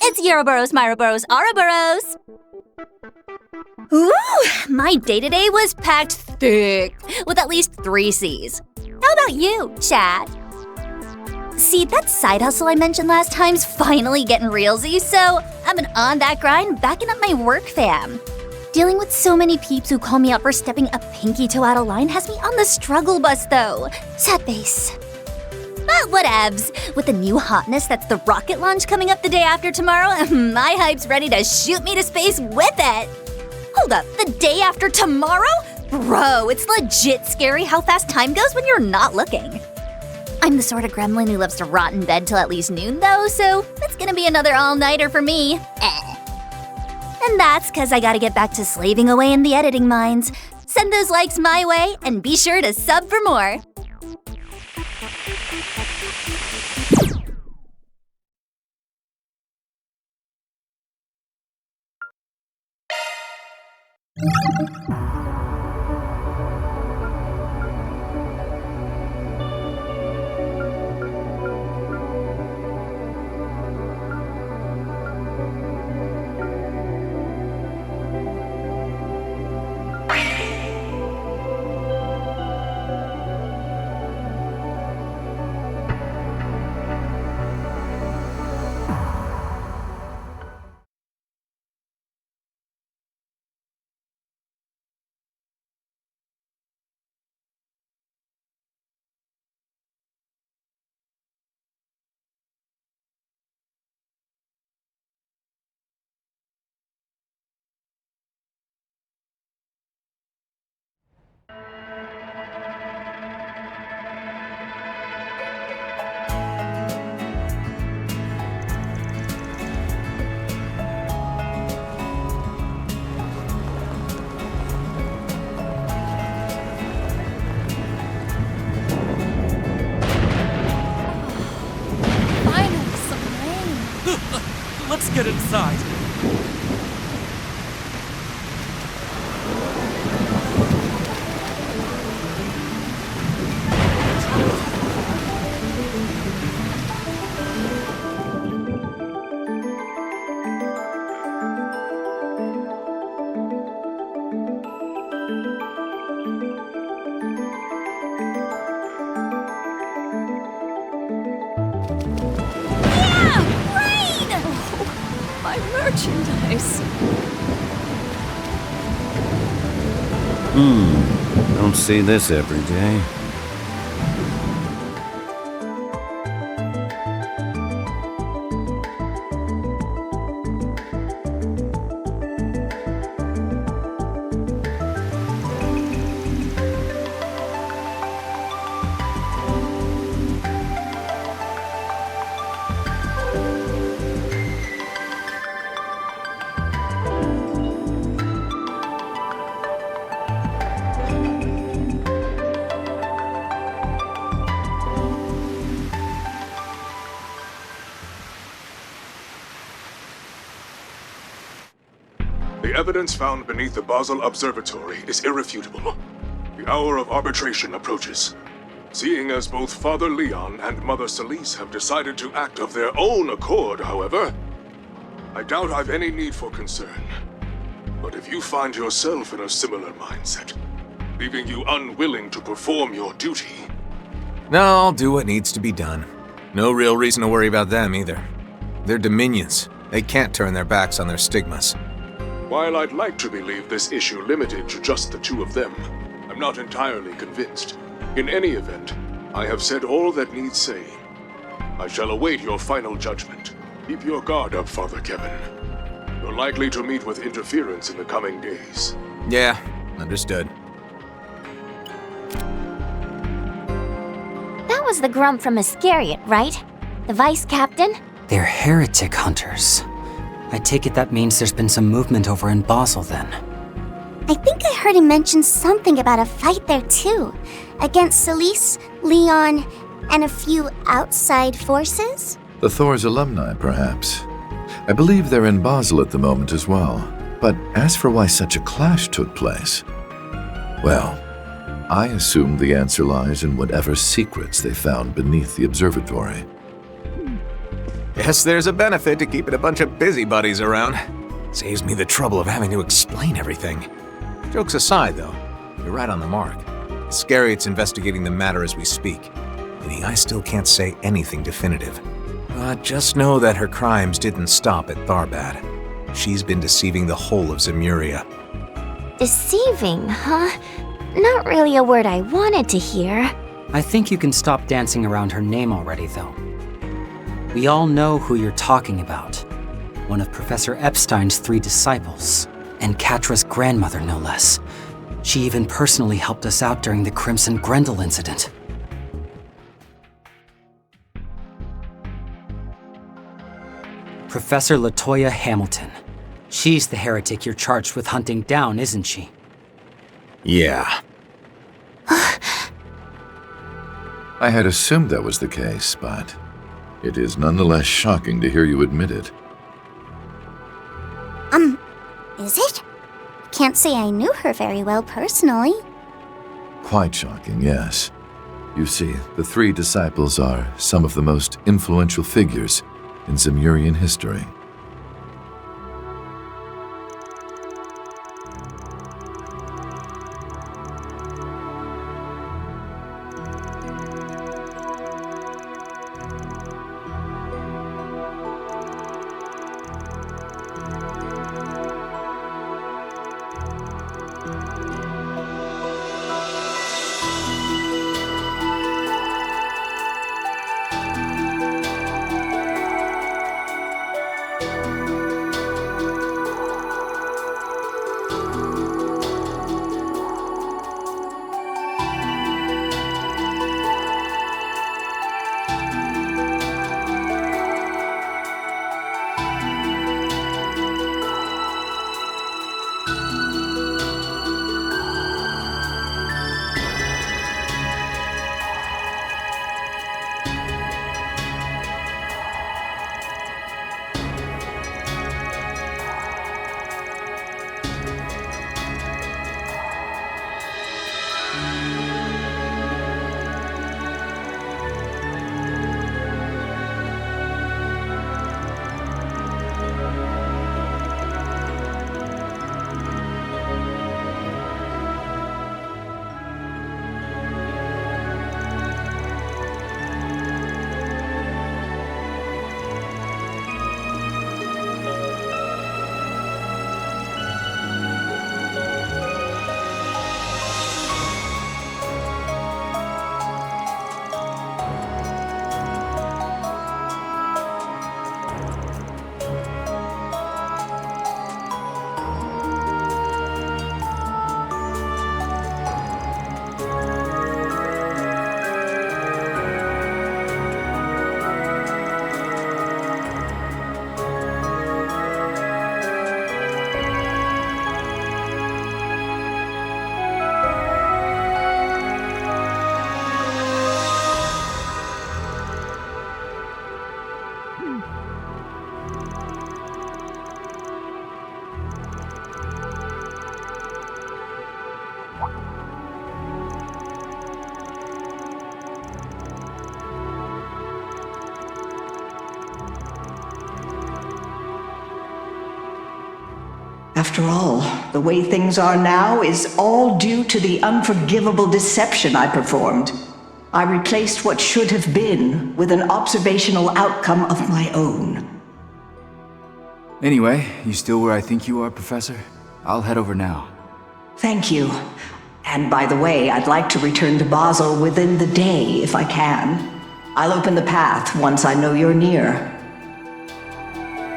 It's Euroboros, Myroboros, Ouroboros! Ooh, my day-to-day was packed thick, with at least 3 C's. How about you, Chad? See, that side hustle I mentioned last time's finally getting realsy, so I've been on that grind backing up my work fam. Dealing with so many peeps who call me out for stepping a pinky toe out of line has me on the struggle bus, though. Sad face. But whatevs. With the new hotness that's the rocket launch coming up the day after tomorrow, my hype's ready to shoot me to space with it. Hold up, the day after tomorrow? Bro, it's legit scary how fast time goes when you're not looking. I'm the sort of gremlin who loves to rot in bed till at least noon, though, so it's gonna be another all-nighter for me. And that's because I gotta get back to slaving away in the editing mines. Send those likes my way, and be sure to sub for more. Let's get inside. Merchandise. Don't see this every day. The evidence found beneath the Basel Observatory is irrefutable. The hour of arbitration approaches. Seeing as both Father Leon and Mother Celise have decided to act of their own accord, however, I doubt I've any need for concern. But if you find yourself in a similar mindset, leaving you unwilling to perform your duty... No, I'll do what needs to be done. No real reason to worry about them either. They're dominions. They can't turn their backs on their stigmas. While I'd like to believe this issue limited to just the two of them, I'm not entirely convinced. In any event, I have said all that needs saying. I shall await your final judgment. Keep your guard up, Father Kevin. You're likely to meet with interference in the coming days. Yeah, understood. That was the grump from Iscariot, right? The vice captain? They're heretic hunters. I take it that means there's been some movement over in Basel then. I think I heard him mention something about a fight there too, against Celise, Leon, and a few outside forces? The Thor's alumni, perhaps. I believe they're in Basel at the moment as well. But as for why such a clash took place, well, I assume the answer lies in whatever secrets they found beneath the observatory. Guess there's a benefit to keeping a bunch of busybodies around. Saves me the trouble of having to explain everything. Jokes aside, though, you're right on the mark. Scariott's investigating the matter as we speak, meaning I still can't say anything definitive. But just know that her crimes didn't stop at Tharbad. She's been deceiving the whole of Zemuria. Deceiving, huh? Not really a word I wanted to hear. I think you can stop dancing around her name already, though. We all know who you're talking about. One of Professor Epstein's 3 disciples, and Katra's grandmother, no less. She even personally helped us out during the Crimson Grendel incident. Professor Latoya Hamilton. She's the heretic you're charged with hunting down, isn't she? Yeah. I had assumed that was the case, but it is nonetheless shocking to hear you admit it. Is it? Can't say I knew her very well personally. Quite shocking, yes. You see, the 3 disciples are some of the most influential figures in Zemurian history. After all, the way things are now is all due to the unforgivable deception I performed. I replaced what should have been with an observational outcome of my own. Anyway, you still where I think you are, Professor? I'll head over now. Thank you. And by the way, I'd like to return to Basel within the day, if I can. I'll open the path once I know you're near.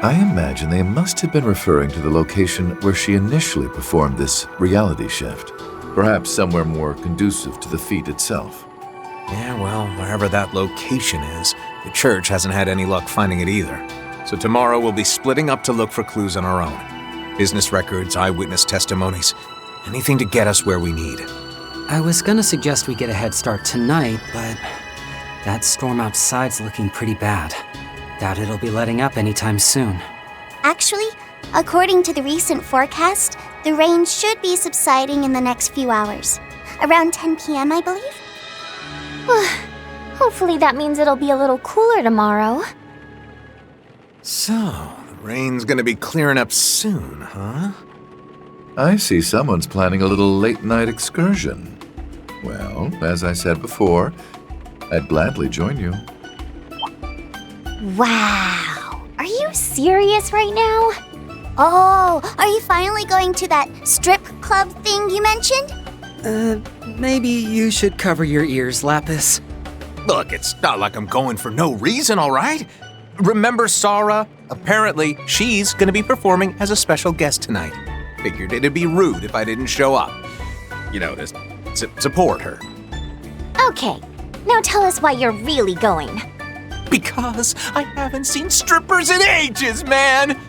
I imagine they must have been referring to the location where she initially performed this reality shift. Perhaps somewhere more conducive to the feat itself. Yeah, well, wherever that location is, the church hasn't had any luck finding it either. So tomorrow we'll be splitting up to look for clues on our own. Business records, eyewitness testimonies, anything to get us where we need. I was gonna suggest we get a head start tonight, but that storm outside's looking pretty bad. Doubt it'll be letting up anytime soon. Actually, according to the recent forecast, the rain should be subsiding in the next few hours. Around 10 p.m., I believe? Hopefully that means it'll be a little cooler tomorrow. So, the rain's gonna be clearing up soon, huh? I see someone's planning a little late-night excursion. Well, as I said before, I'd gladly join you. Wow. Are you serious right now? Oh, are you finally going to that strip club thing you mentioned? Maybe you should cover your ears, Lapis. Look, it's not like I'm going for no reason, all right? Remember Sarah? Apparently, she's gonna be performing as a special guest tonight. Figured it'd be rude if I didn't show up. You know, to support her. Okay, now tell us why you're really going. Because I haven't seen strippers in ages, man!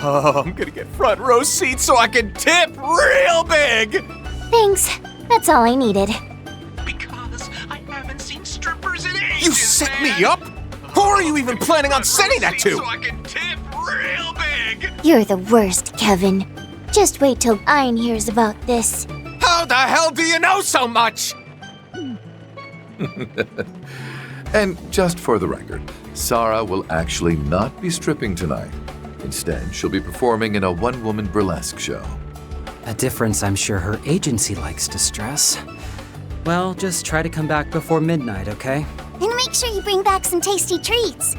Oh, I'm gonna get front row seats so I can tip real big! Thanks, that's all I needed. Because I haven't seen strippers in ages, You set me up? Who are you even planning on sending that to? So I can tip real big! You're the worst, Kevin. Just wait till Ein hears about this. How the hell do you know so much? And just for the record, Sarah will actually not be stripping tonight. Instead, she'll be performing in a one-woman burlesque show. A difference I'm sure her agency likes to stress. Well, just try to come back before midnight, okay? And make sure you bring back some tasty treats.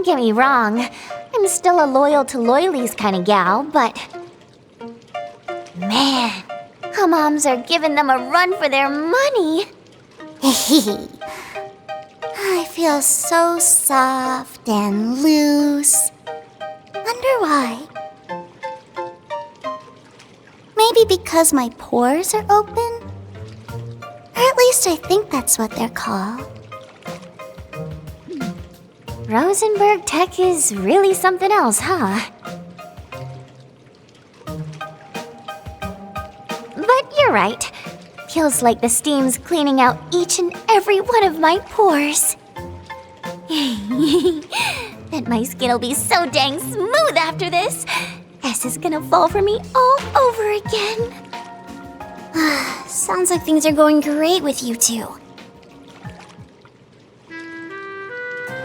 get me wrong. I'm still a loyal to loyalies kind of gal, but... Man, moms are giving them a run for their money. I feel so soft and loose. Wonder why? Maybe because my pores are open? Or at least I think that's what they're called. Rosenberg tech is really something else, huh? But you're right. Feels like the steam's cleaning out each and every one of my pores. Bet my skin'll be so dang smooth after this. S is gonna fall for me all over again. Sounds like things are going great with you two.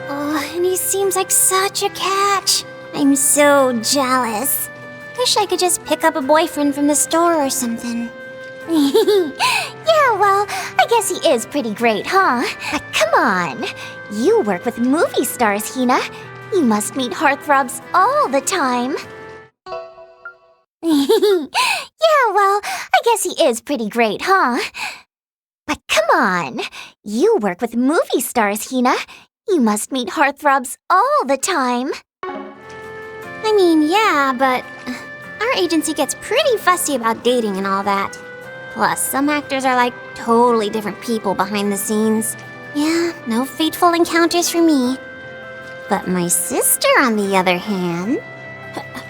Oh, and he seems like such a catch. I'm so jealous. Wish I could just pick up a boyfriend from the store or something. Yeah, well, I guess he is pretty great, huh? But come on. You work with movie stars, Hina. You must meet heartthrobs all the time. Yeah, well, I guess he is pretty great, huh? But come on. You work with movie stars, Hina. You must meet heartthrobs all the time. I mean, yeah, but our agency gets pretty fussy about dating and all that. Plus, some actors are like totally different people behind the scenes. Yeah, no fateful encounters for me. But my sister, on the other hand...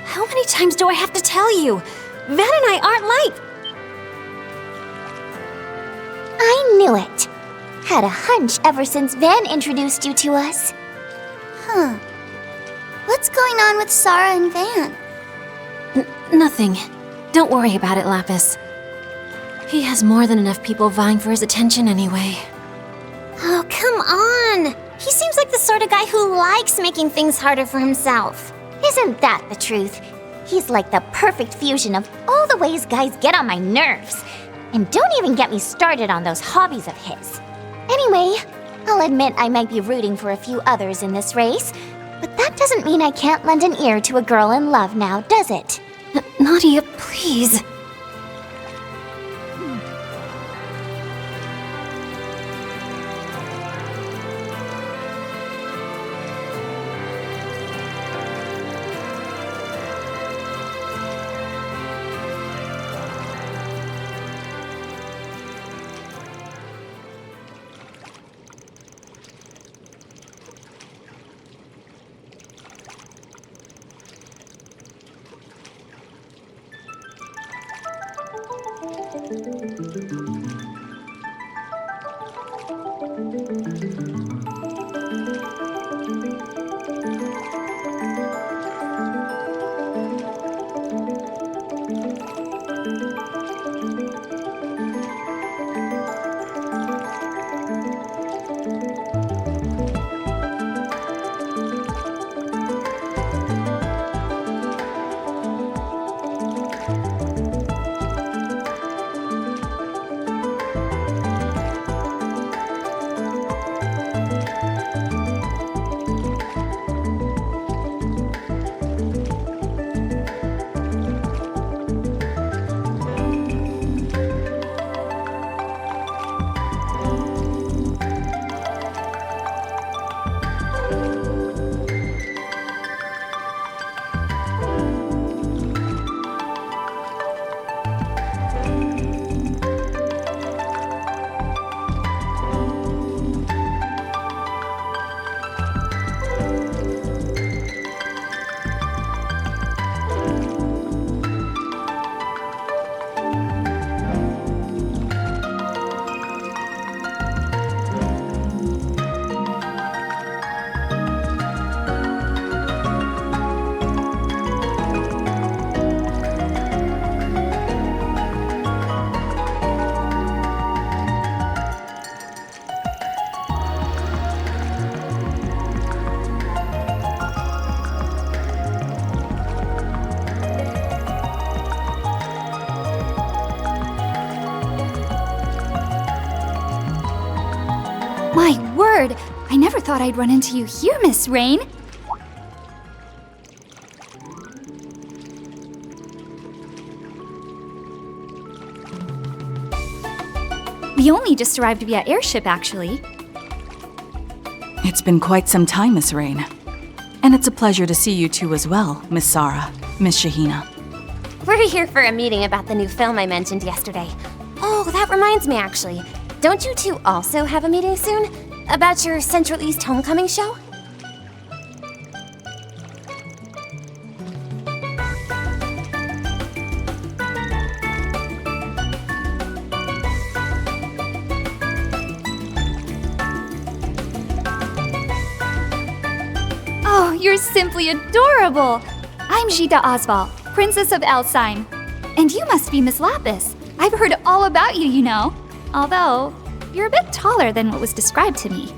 How many times do I have to tell you? Van and I aren't like... I knew it. Had a hunch ever since Van introduced you to us. Huh. What's going on with Sarah and Van? Nothing. Don't worry about it, Lapis. He has more than enough people vying for his attention anyway. Oh, come on! He seems like the sort of guy who likes making things harder for himself. Isn't that the truth? He's like the perfect fusion of all the ways guys get on my nerves. And don't even get me started on those hobbies of his. Anyway, I'll admit I might be rooting for a few others in this race, but that doesn't mean I can't lend an ear to a girl in love now, does it? Nadia, please. My word! I never thought I'd run into you here, Miss Rain. We only just arrived via airship, actually. It's been quite some time, Miss Rain. And it's a pleasure to see you two as well, Miss Sarah, Miss Shahina. We're here for a meeting about the new film I mentioned yesterday. Oh, that reminds me, actually. Don't you two also have a meeting soon? About your Central East Homecoming show? Oh, you're simply adorable! I'm Gita Oswald, Princess of Elsign. And you must be Miss Lapis. I've heard all about you, you know. Although, you're a bit taller than what was described to me.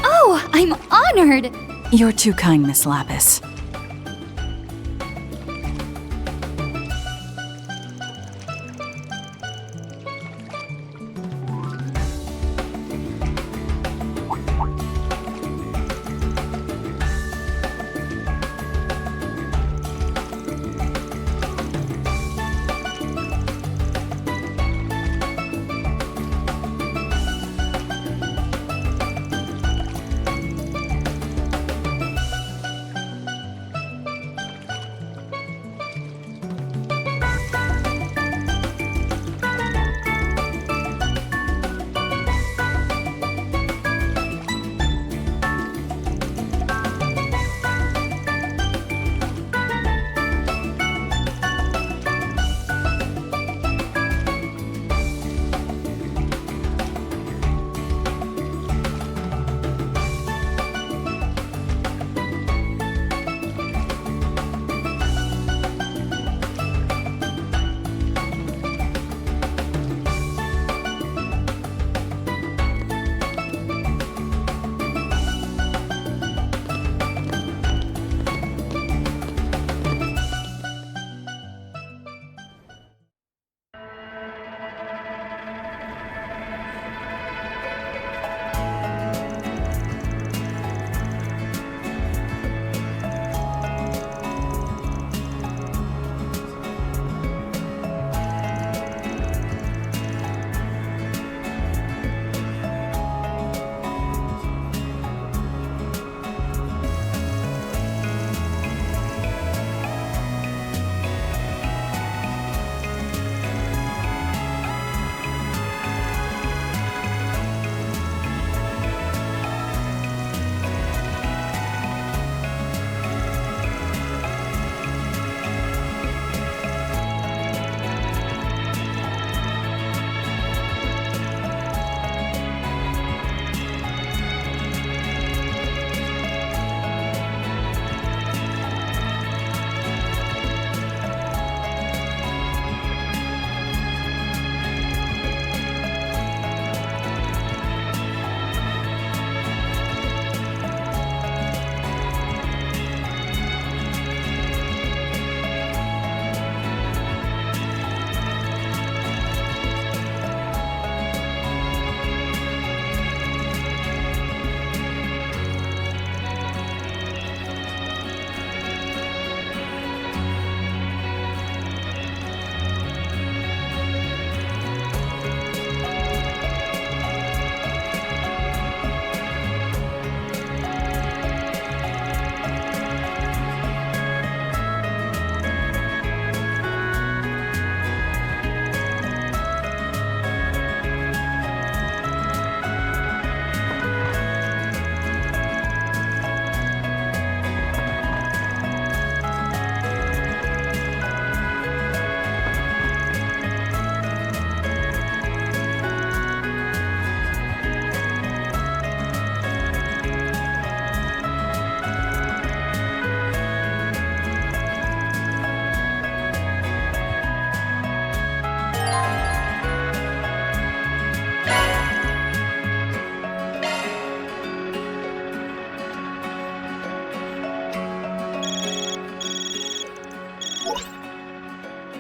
Oh, I'm honored! You're too kind, Miss Lapis.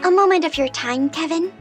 A moment of your time, Kevin?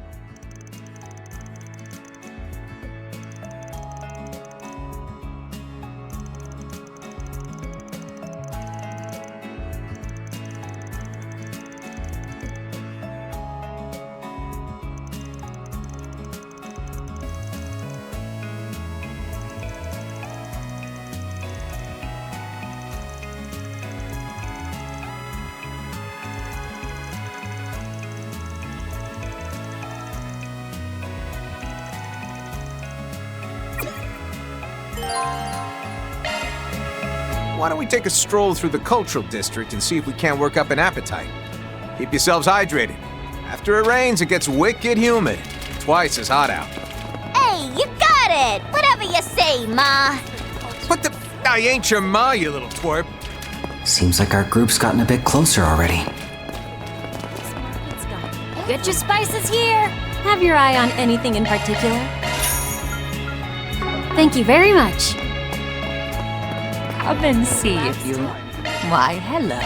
why don't we take a stroll through the cultural district and see if we can't work up an appetite? Keep yourselves hydrated. After it rains, it gets wicked humid. Twice as hot out. Hey, you got it! Whatever you say, Ma. What the? I ain't your ma, you little twerp. Seems like our group's gotten a bit closer already. Get your spices here. Have your eye on anything in particular? Thank you very much. Come and see if you... Why, hello.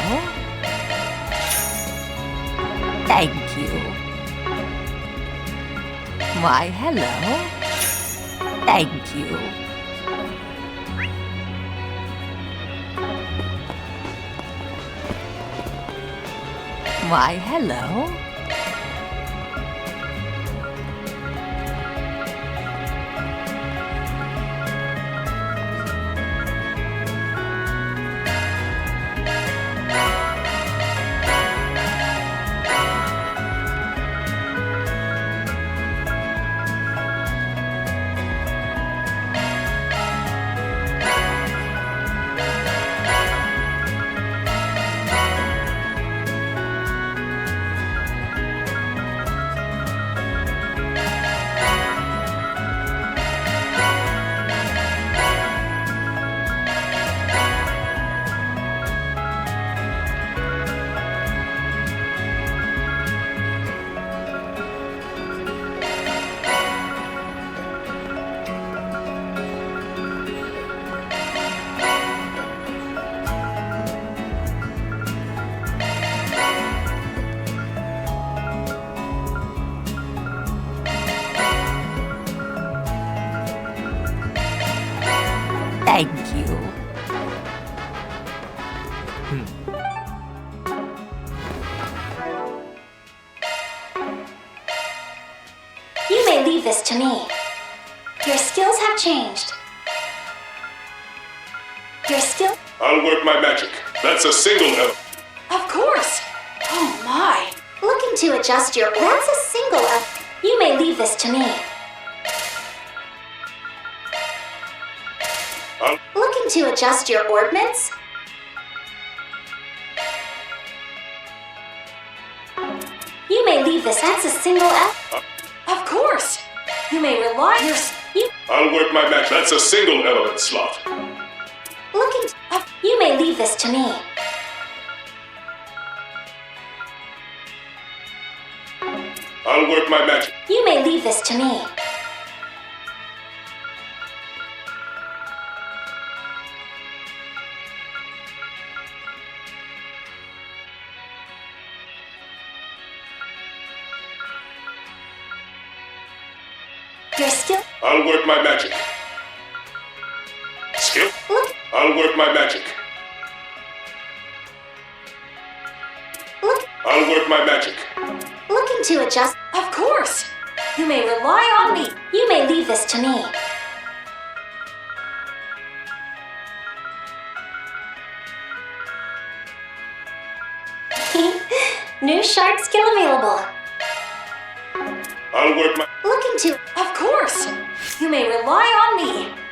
Thank you. Why, hello. Thank you. Why, hello. Thank you. You may leave this to me. Your skills have changed. Your skill... I'll work my magic. That's a single element. Of course! Oh my! Looking to adjust your... That's a single You may leave this to me. Looking to adjust your ordnance? You may leave this. That's a single Of course! You may rely your... I'll work my magic. That's a single element slot. Looking... You may leave this to me. I'll work my magic. You may leave this to me. Your skill. I'll work my magic. Skill. Look. I'll work my magic. Look. I'll work my magic. Looking to adjust. Of course. You may rely on me. You may leave this to me. New shark skill available. I'll work my... Looking to... Of course. You may rely on me.